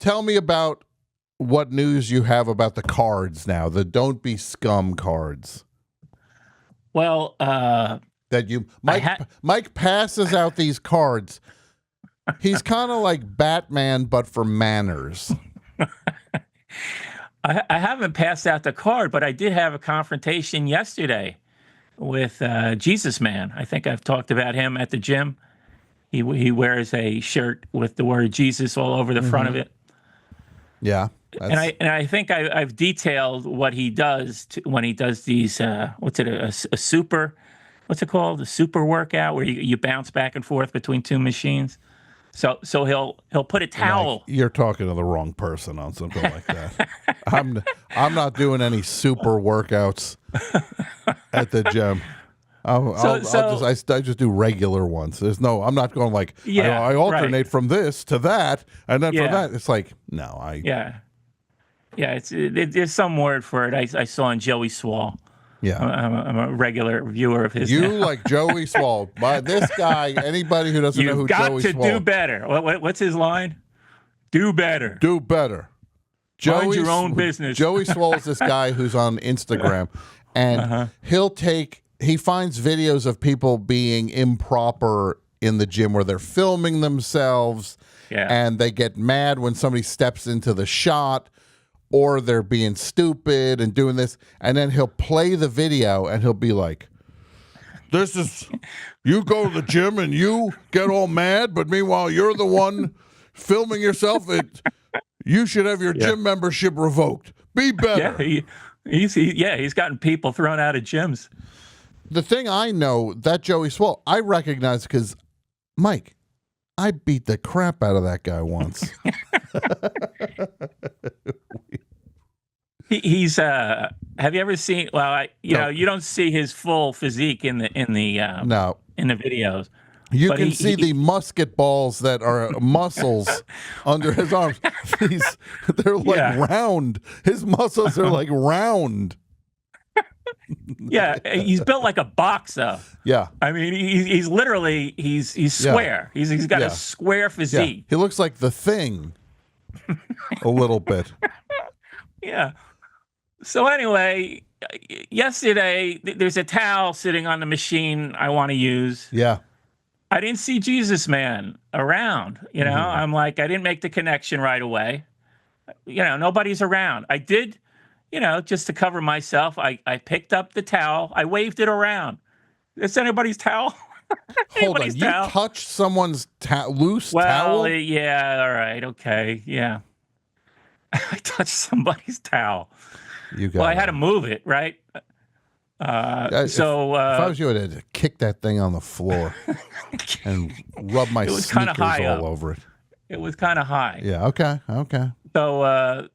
tell me about what news you have about the cards now, the Don't Be Scum cards. Well, Mike passes out these cards. He's kind of like Batman, but for manners. I haven't passed out the card, but I did have a confrontation yesterday with Jesus Man. I think I've talked about him at the gym. He wears a shirt with the word Jesus all over the front of it. Yeah. And I think I've detailed what he does when he does these, what's it called? A super workout where you bounce back and forth between two machines. So he'll put a towel. You're talking to the wrong person on something like that. I'm not doing any super workouts at the gym. I just do regular ones. I'm not going like, I alternate from this to that, and then from that, it's like, no, there's some word for it. I saw on Joey Swoll. Yeah, I'm a regular viewer of his. You like Joey Swoll, but this guy, anybody who doesn't know who Joey Swoll, you've got to do better. What's his line? Do better. Do better. Mind your own business. Joey Swoll is this guy who's on Instagram, and he finds videos of people being improper in the gym where they're filming themselves, and they get mad when somebody steps into the shot, or they're being stupid and doing this, and then he'll play the video and he'll be like, "This is, you go to the gym and you get all mad, but meanwhile you're the one filming yourself. You should have your gym membership revoked. Be better." Yeah, he's gotten people thrown out of gyms. The thing I know, that Joey Swoll, I recognize because, Mike, I beat the crap out of that guy once. He's have you ever seen? Well, you don't see his full physique in the videos. You can see the musket balls that are muscles under his arms. They're like round. His muscles are like round. Yeah, he's built like a boxer. Yeah, I mean, he's literally he's square. He's got a square physique. Yeah. He looks like the Thing a little bit. Yeah. So anyway, yesterday there's a towel sitting on the machine I want to use. Yeah. I didn't see Jesus Man around. I'm like, I didn't make the connection right away. Nobody's around. I did. Just to cover myself, I picked up the towel. I waved it around. It's anybody's towel. Hold on. You touched someone's loose towel? Well, yeah. All right. Okay. Yeah. I touched somebody's towel. I had to move it, right? If I was you, I'd kick that thing on the floor and rub my sneakers all over it. It was kind of high. Yeah. Okay. So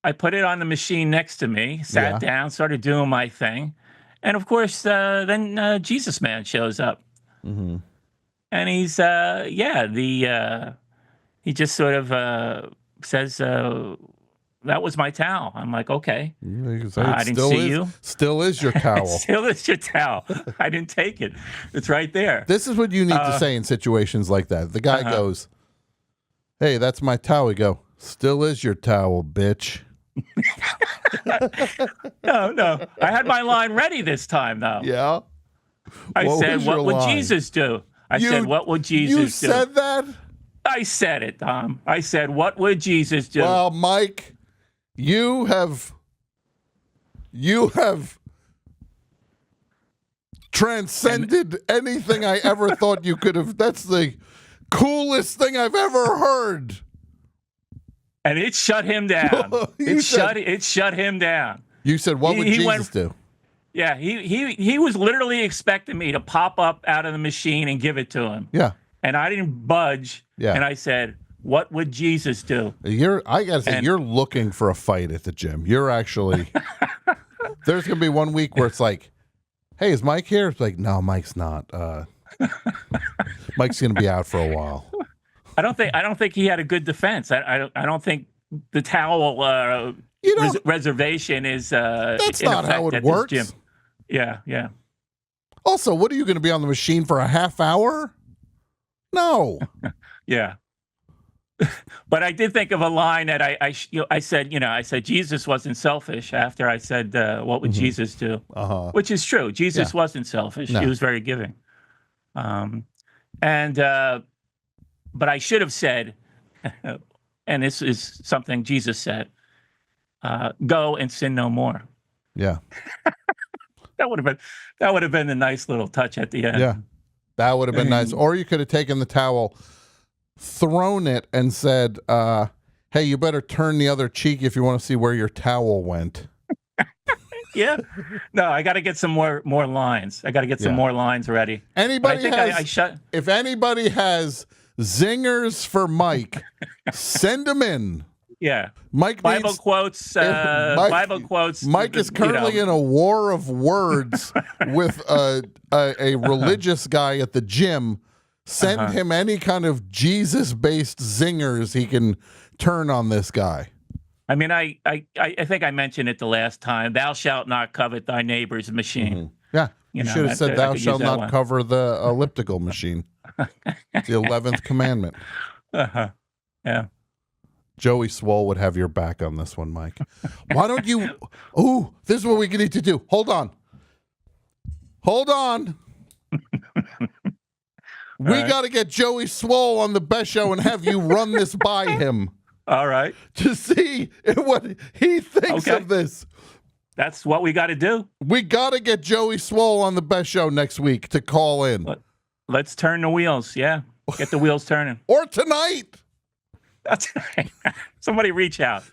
I put it on the machine next to me, sat down, started doing my thing. And of course, then Jesus Man shows up. Mm-hmm. And he's, he just sort of says, that was my towel. I'm like, okay. I didn't see you. Still is your towel. Still is your towel. I didn't take it. It's right there. This is what you need to say in situations like that. The guy goes, "Hey, that's my towel." We go, "Still is your towel, bitch." No. I had my line ready this time, though. Yeah. I said, what would Jesus do? I said, what would Jesus do? You said that? I said it, Tom. I said, what would Jesus do? Well, Mike, you have transcended anything I ever thought you could have. That's the coolest thing I've ever heard. And it shut him down. It shut him down. You said, what would Jesus do? Yeah, he was literally expecting me to pop up out of the machine and give it to him. Yeah. And I didn't budge. Yeah. And I said, what would Jesus do? I gotta say, you're looking for a fight at the gym. You're actually there's gonna be one week where it's like, hey, is Mike here? It's like, no, Mike's not. Mike's gonna be out for a while. I don't think he had a good defense. I don't think the towel reservation is that's not how it works. Gym. Yeah. Also, what are you going to be on the machine for a half hour? No. Yeah. But I did think of a line that I said, I said Jesus wasn't selfish after I said, what would Jesus do? Which is true. Jesus wasn't selfish. No. He was very giving. But I should have said, and this is something Jesus said, go and sin no more. Yeah. That would have been a nice little touch at the end. Yeah. That would have been nice. Or you could have taken the towel, thrown it, and said, hey, you better turn the other cheek if you want to see where your towel went. Yeah. No, I got to get some more lines. I got to get some more lines ready. If anybody has zingers for Mike, send them in. Yeah. Mike Bible needs, quotes. Bible quotes. Mike is currently in a war of words with a religious guy at the gym. Send him any kind of Jesus-based zingers he can turn on this guy. I mean, I think I mentioned it the last time. Thou shalt not covet thy neighbor's machine. Yeah. You should have said, thou shalt not cover the elliptical machine. It's the 11th commandment. Yeah. Joey Swoll would have your back on this one, Mike. Why don't you... Oh, this is what we need to do. Hold on. We got to get Joey Swoll on the best show and have you run this by him. All right. To see what he thinks of this. That's what we got to do. We got to get Joey Swoll on the best show next week to call in. Let's turn the wheels. Yeah. Get the wheels turning. Or tonight. That's right. Somebody reach out.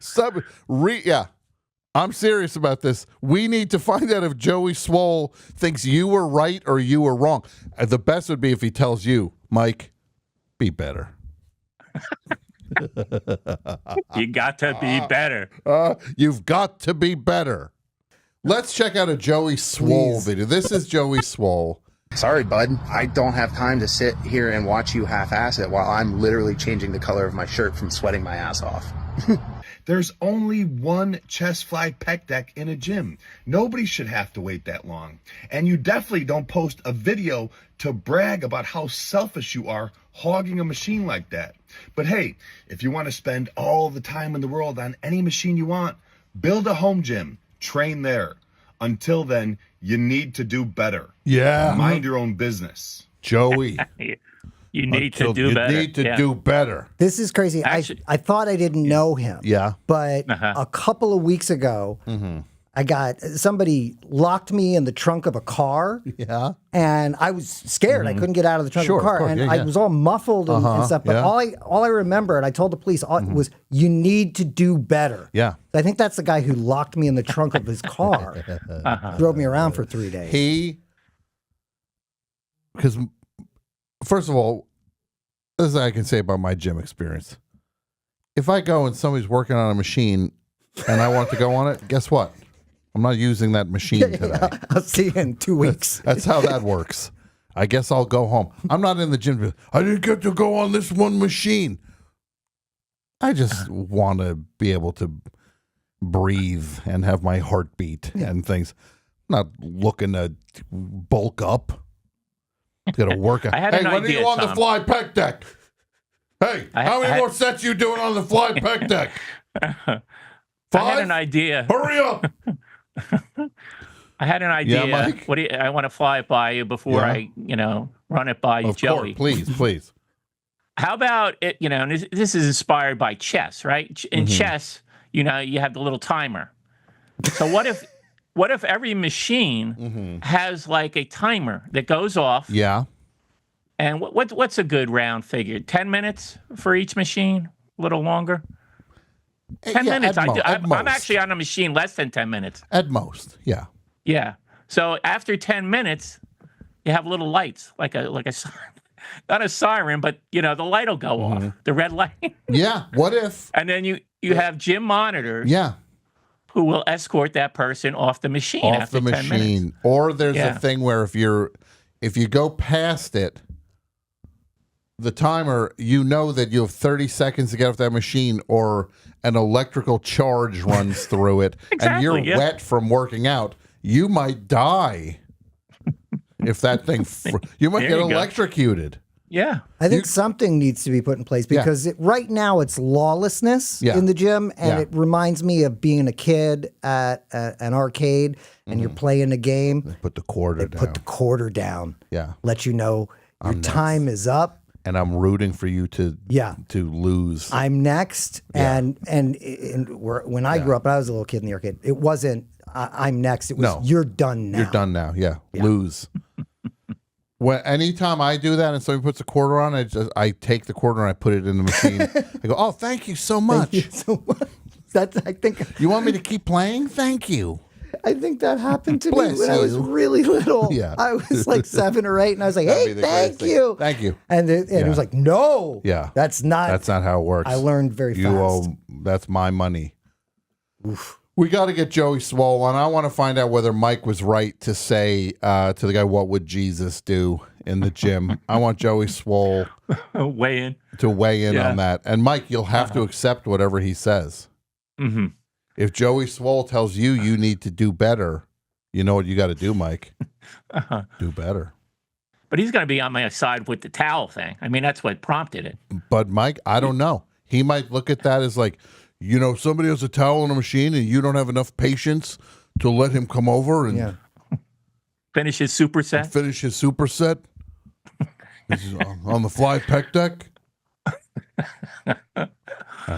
Yeah. I'm serious about this. We need to find out if Joey Swoll thinks you were right or you were wrong. The best would be if he tells you, Mike, be better. You got to be better. You've got to be better. Let's check out a Joey Swoll video. This is Joey Swoll. Sorry, bud. I don't have time to sit here and watch you half-ass it while I'm literally changing the color of my shirt from sweating my ass off. There's only one chest fly pec deck in a gym. Nobody should have to wait that long. And you definitely don't post a video to brag about how selfish you are hogging a machine like that. But hey, if you want to spend all the time in the world on any machine you want, build a home gym, train there. Until then, you need to do better. Yeah. Mind your own business. Joey. You need to do better. You need to do better. This is crazy. Actually, I thought I didn't know him. Yeah. But a couple of weeks ago, I got somebody locked me in the trunk of a car. Yeah. And I was scared. I couldn't get out of the trunk of the car. And I was all muffled and stuff. But all I remember, and I told the police, was you need to do better. Yeah. I think that's the guy who locked me in the trunk of his car. Drove me around for 3 days. Because first of all, this is what I can say about my gym experience. If I go and somebody's working on a machine and I want to go on it, guess what? I'm not using that machine today. I'll see you in 2 weeks. That's how that works. I guess I'll go home. I'm not in the gym. I didn't get to go on this one machine. I just want to be able to breathe and have my heartbeat and things. I'm not looking to bulk up. Got to work out. Hey, when are you on the fly pec deck? Hey, how many more sets you doing on the fly pec deck? 5? I had an idea. Hurry up. I had an idea. Yeah, Mike? I want to fly it by you before I, run it by you, of Joey. Course, please. How about it, and this is inspired by chess, right? In chess, you have the little timer. So what if every machine has like a timer that goes off? Yeah. And what's a good round figure? 10 minutes for each machine? A little longer? 10 minutes. I'm actually on a machine less than 10 minutes. At most, yeah. Yeah. So after 10 minutes, you have little lights, like a not a siren, but the light will go off, the red light. Yeah. What if? And then you have gym monitors. Yeah. Who will escort that person off the machine after 10 minutes. Or there's a thing where if you go past it, the timer, that you have 30 seconds to get off that machine, or an electrical charge runs through it, and you're wet from working out, you might die. If that thing, you might get electrocuted. Yeah. I think something needs to be put in place because right now it's lawlessness in the gym. And it reminds me of being a kid at an arcade and you're playing a game. They put the quarter down. Put the quarter down. Yeah. Let you know your time is up. And I'm rooting for you to lose. I'm next. And when I grew up, I was a little kid in the arcade. It wasn't I'm next. It was you're done now. You're done now. Yeah. Lose. Anytime I do that and somebody puts a quarter on, I take the quarter and I put it in the machine. I go, oh, thank you so much. Thank you so much. I think you want me to keep playing? Thank you. I think that happened to me when I was really little. Yeah. I was like 7 or 8, and I was like, "Hey, thank you, thank you." And it was like, "No, that's not how it works." I learned very fast. That's my money. Oof. We got to get Joey Swoll on. I want to find out whether Mike was right to say to the guy, "What would Jesus do in the gym?" I want Joey Swoll to weigh in on that. And Mike, you'll have to accept whatever he says. Mm-hmm. If Joey Swoll tells you need to do better, you know what you got to do, Mike. Do better. But he's going to be on my side with the towel thing. I mean, that's what prompted it. But Mike, I don't know. He might look at that as like, somebody has a towel in a machine and you don't have enough patience to let him come over and finish his superset. This is on the fly pec deck.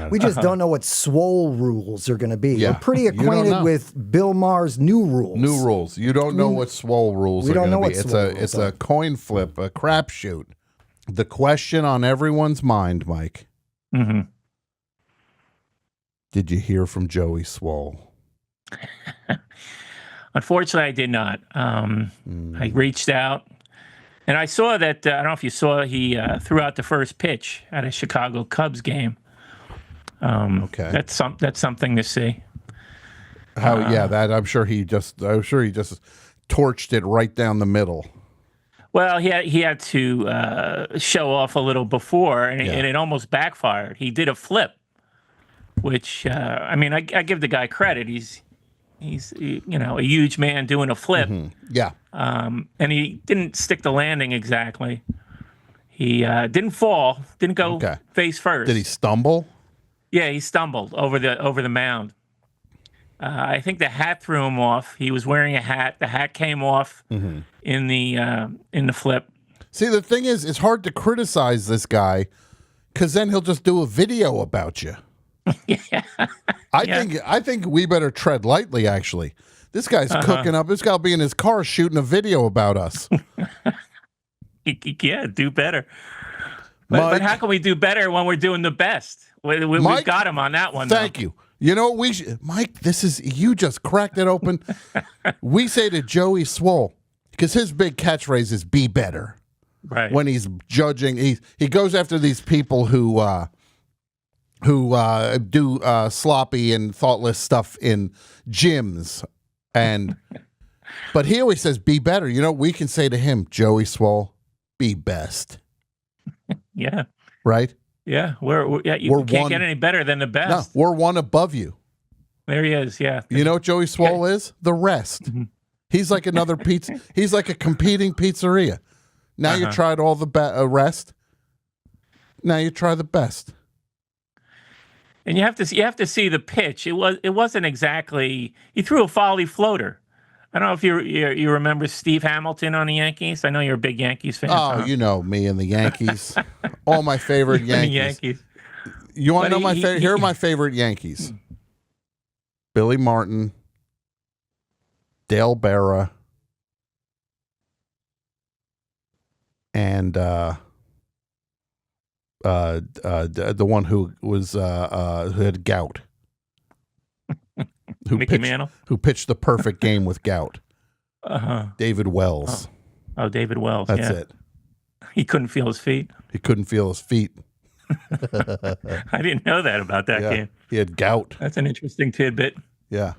We just don't know what Swoll rules are going to be. Yeah. We're pretty acquainted with Bill Maher's new rules. You don't know what Swoll rules are going to be. It's a coin flip, a crapshoot. The question on everyone's mind, Mike. Mm-hmm. Did you hear from Joey Swoll? Unfortunately, I did not. I reached out, and I saw that. I don't know if you saw. He threw out the first pitch at a Chicago Cubs game. Okay, that's something to see. That I'm sure he just torched it right down the middle. Well, he had to show off a little before, and it almost backfired. He did a flip, which I mean, I give the guy credit. He's a huge man doing a flip. Mm-hmm. Yeah. And he didn't stick the landing exactly. He didn't fall. Didn't go face first. Did he stumble? Yeah, he stumbled over the mound. I think the hat threw him off. He was wearing a hat. The hat came off in the flip. See, the thing is, it's hard to criticize this guy because then he'll just do a video about you. I think we better tread lightly. Actually, this guy's cooking up. This guy'll be in his car shooting a video about us. Yeah, do better. But how can we do better when we're doing the best? We've got him on that one. Thank you. You know what Mike? You just cracked it open. We say to Joey Swoll because his big catchphrase is "Be better." Right. When he's judging, he goes after these people who do sloppy and thoughtless stuff in gyms, but he always says, "Be better." You know, we can say to him, Joey Swoll, "Be best." Yeah. Right. Yeah. You can't get any better than the best. No, we're one above you. There he is. Yeah. You know what Joey Swoll is? The rest. Mm-hmm. He's like another pizza. He's like a competing pizzeria. Now you tried all the rest. Now you try the best. And you have to see the pitch. It wasn't exactly. He threw a folly floater. I don't know if you remember Steve Hamilton on the Yankees. I know you're a big Yankees fan. Oh, you know me and the Yankees. All my favorite Yankees. You want to know my favorite? Here are my favorite Yankees: Billy Martin, Dale Berra, and the one who was who had gout. Who pitched the perfect game with gout. David Wells. Oh, David Wells. That's it. He couldn't feel his feet. He couldn't feel his feet. I didn't know that about that game. He had gout. That's an interesting tidbit. Yeah.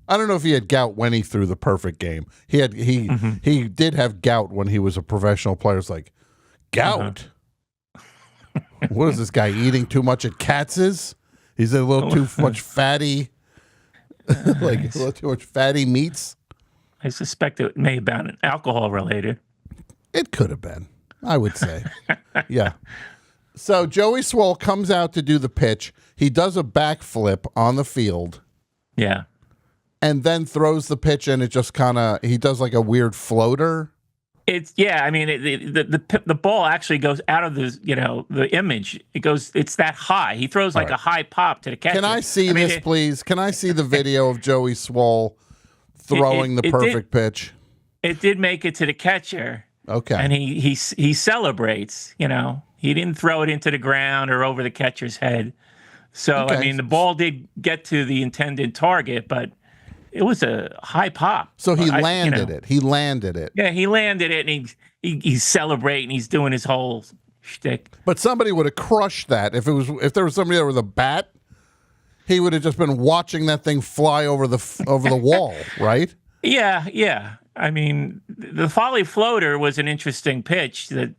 I don't know if he had gout when he threw the perfect game. He did have gout when he was a professional player. It's like, gout? What is this guy eating too much at Katz's? He's a little too much fatty. Like a little too much fatty meats. I suspect it may have been alcohol related. It could have been. I would say. Yeah. So Joey Swoll comes out to do the pitch. He does a backflip on the field. Yeah. And then throws the pitch, and it just kind of, he does like a weird floater. I mean, the ball actually goes out of the image. It's that high. He throws like a high pop to the catcher. Can I see this, please? Can I see the video of Joey Swoll throwing the perfect pitch? It did make it to the catcher. Okay. And he celebrates, He didn't throw it into the ground or over the catcher's head. So, I mean, the ball did get to the intended target, but it was a high pop. So he landed it. He landed it. Yeah, he landed it, and he's celebrating. He's doing his whole shtick. But somebody would have crushed that. If there was somebody there with a bat, he would have just been watching that thing fly over the wall, right? Yeah. I mean, the Folly Floater was an interesting pitch that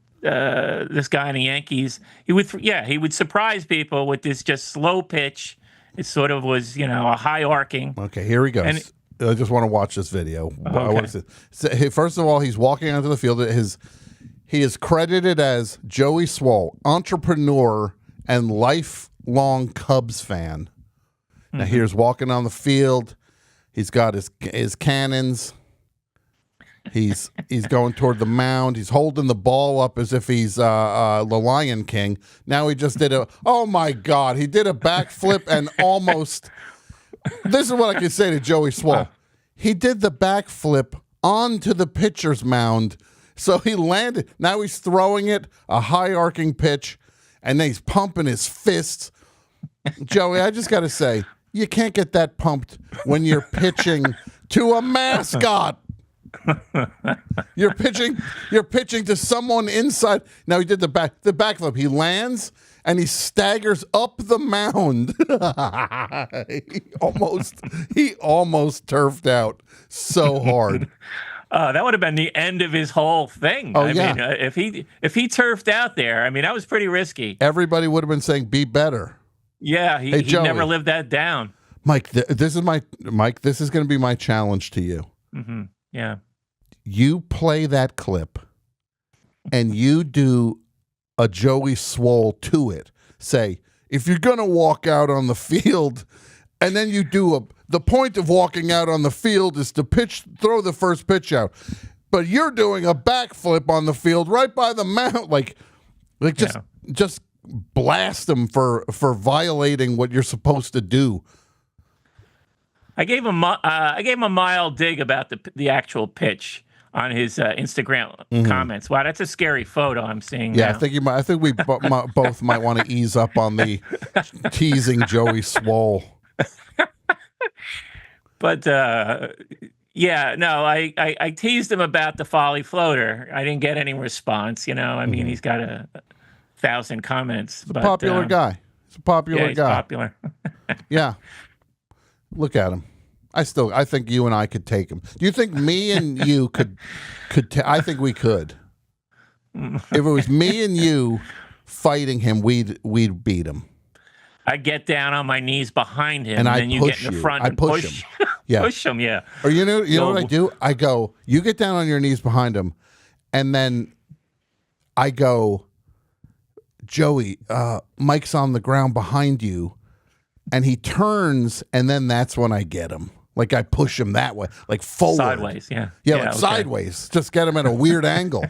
this guy in the Yankees, he would surprise people with this just slow pitch. It sort of was, a high arcing. Okay, here he goes. I just want to watch this video. Okay. I want to see. First of all, he's walking onto the field. He is credited as Joey Swoll, entrepreneur and lifelong Cubs fan. Now here's walking on the field. He's got his cannons. He's going toward the mound. He's holding the ball up as if he's the Lion King. Now he just did oh my God, he did a backflip and almost, this is what I can say to Joey Swoll. He did the backflip onto the pitcher's mound. So he landed. Now he's throwing it, a high arcing pitch, and then he's pumping his fists. Joey, I just got to say, you can't get that pumped when you're pitching to a mascot. You're pitching to someone inside. Now he did the backflip. He lands and he staggers up the mound. he almost turfed out so hard. That would have been the end of his whole thing. I mean, if he turfed out there, I mean, that was pretty risky. Everybody would have been saying, "Be better." Yeah, he never lived that down. Mike, this is going to be my challenge to you. Mm-hmm. Yeah. You play that clip and you do a Joey Swoll to it. Say, if you're going to walk out on the field, and then you do the point of walking out on the field is to throw the first pitch out. But you're doing a backflip on the field right by the mound. Just blast them for violating what you're supposed to do. I gave him a mild dig about the actual pitch on his Instagram comments. Wow, that's a scary photo I'm seeing. Yeah, now. I think we both might want to ease up on the teasing Joey Swoll. But I teased him about the Folly Floater. I didn't get any response. I mean, he's got 1,000 comments. He's a popular guy. He's a popular guy. Popular. Yeah. Look at him. I think you and I could take him. Do you think me and you could I think we could. If it was me and you fighting him, we'd beat him. I get down on my knees behind him, and then you get in the front and push him. Yeah. Push him, yeah. Or you know what I do? I go, you get down on your knees behind him, and then I go, Joey, Mike's on the ground behind you, and he turns, and then that's when I get him. Like I push him that way, like forward. Sideways, yeah. Yeah, like sideways. Just get him at a weird angle.